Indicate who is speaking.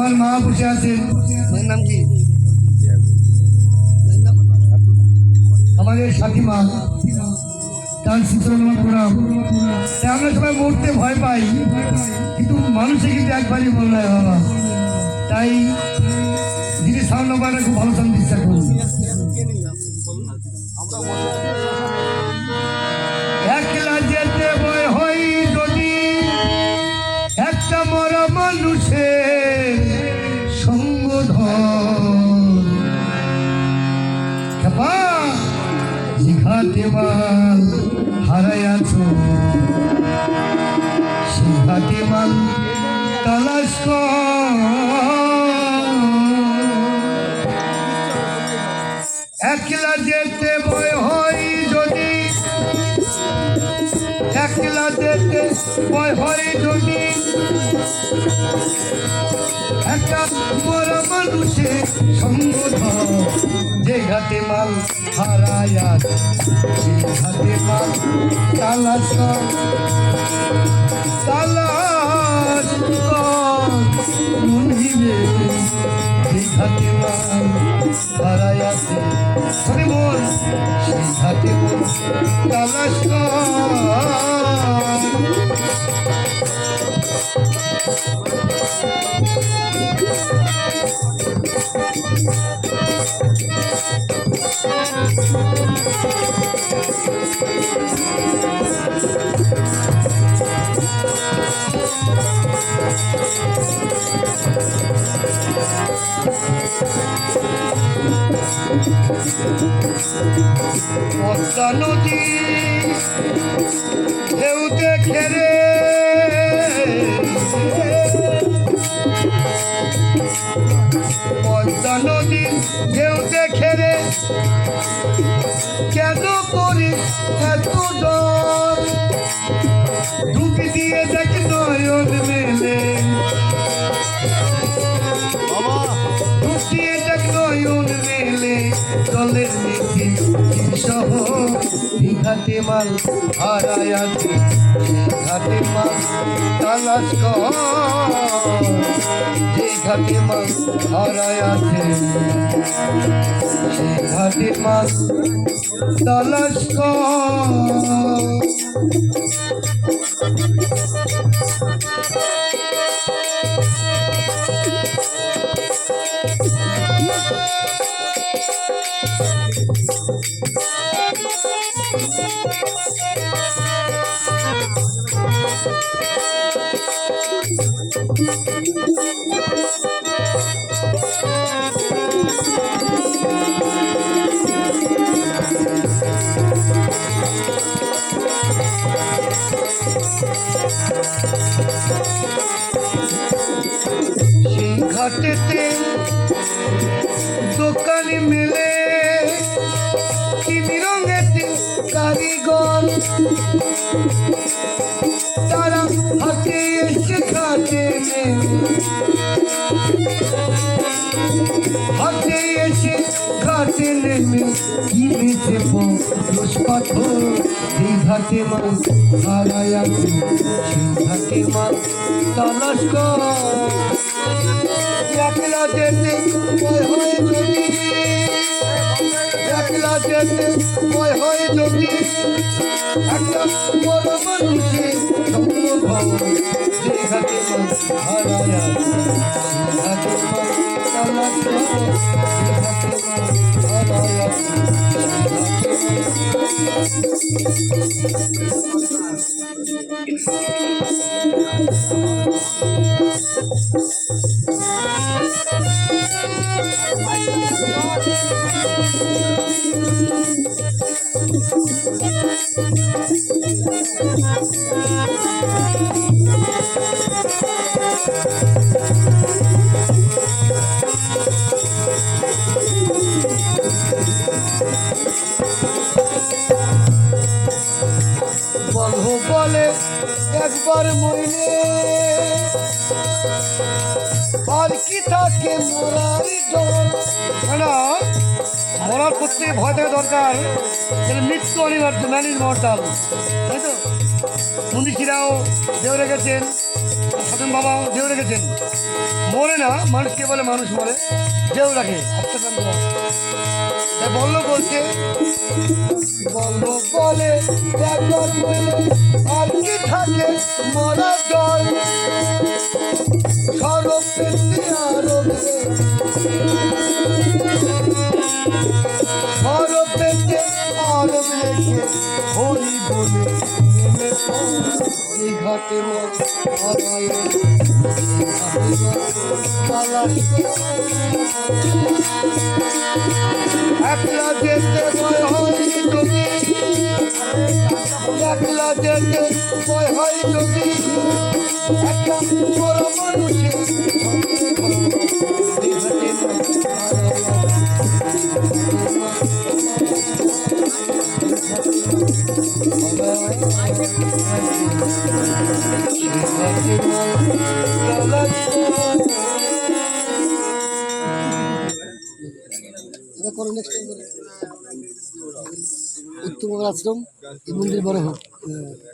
Speaker 1: আমার মা বসে আছেন।
Speaker 2: নাম কি?
Speaker 1: আমাদের সাথী মা, তার শীতলমা প্রণাম। আমরা সবাই মরতে ভয় পাই, কিন্তু মানুষে কিন্তু একবারই বলল বাবা। তাই যিনি সাউন্ড নাম্বারটা খুব ভালো সাউন্ড বিশ্বাস করুন। একলা যেতে ভয় হয় যদি একটা মরা মানুষের সঙ্গ জিঘাতে মাল হারাই আছো, সিঘাতে মাল তালাশ কর। একলা যেতে ভয় হয় যদি, একলা যেতে ভয় হয় যদি একটা মরা মানুষের সঙ্গ ধর। যে ঘাটে মাল হারায় আছে সেই ঘাটে মাল তালাশ কর, তালাশ কর মন দিবে। যে ঘাটে মাল হারায় আছে মন, সেই ঘাটে মন তালাশ কর। পদ্মা নদী ঢেউ দেখে রে, পদ্মা নদী ঢেউ দেখে রে কেন করিস এত ডর। ডুবি দিয়ে দেখ নয়ন মেলে, ডুবিয়ে দেখ নয়ন মেলে জলের নিচে সহ। ঘাটে মাল হারায় আছে সেই ঘাটে মাল তালাশ কর। যে ঘাটে মাল হারায় আছে সেই ঘাটে মাল তালাশ কর। সেই ঘাটেতে দোকান মেলে তিন রঙেতে কারিগর, তারা হাতে এসে ঘাটে হাতে এসে ঘাটে নেমে কিনেছে পৌষ পাথর। সেই ঘাটে মাল হারায় আছে সেই ঘাটে মাল তালাশ কর। একলা যেতে ভয় হয় যদি, একলা যেতে ভয় হয় যদি একটা বড় মানুষের সঙ্গ ধর। যে ঘাটে মাল হারায় আছে সেই ঘাটে মাল তালাশ কর। যে ঘাটে মাল হারায় আছে সেই ঘাটে বলবো বলে একবার মইলে আর কি থাকে মোরার ডর। মরার প্রত্যেকে ভয় থাকা দরকার, তাহলে মৃত্যু অনিবার্য, ম্যান ইজ মর্টাল, তাই তো? মনীষীরাও দেহ রেখেছেন, সাধন বাবাও দেহ রেখেছেন। মরে না মানুষ, কে বলে মানুষ মরে? দেহ রাখে। তাই বললো বলছে, বলবো বলে একবার বলে আর কি থাকে মরা জল, সরব পেতে আরব সরব পেতে আরব রেখে হরি বলে নেমে পড়। এই ঘাটে মন হারায়, একলা যেতে ভয় হয় যদি, একলা যেতে ভয় হয় যদি, একটা বড় মানুষের উত্তম আশ্রম এই মন্দির বড় হোক।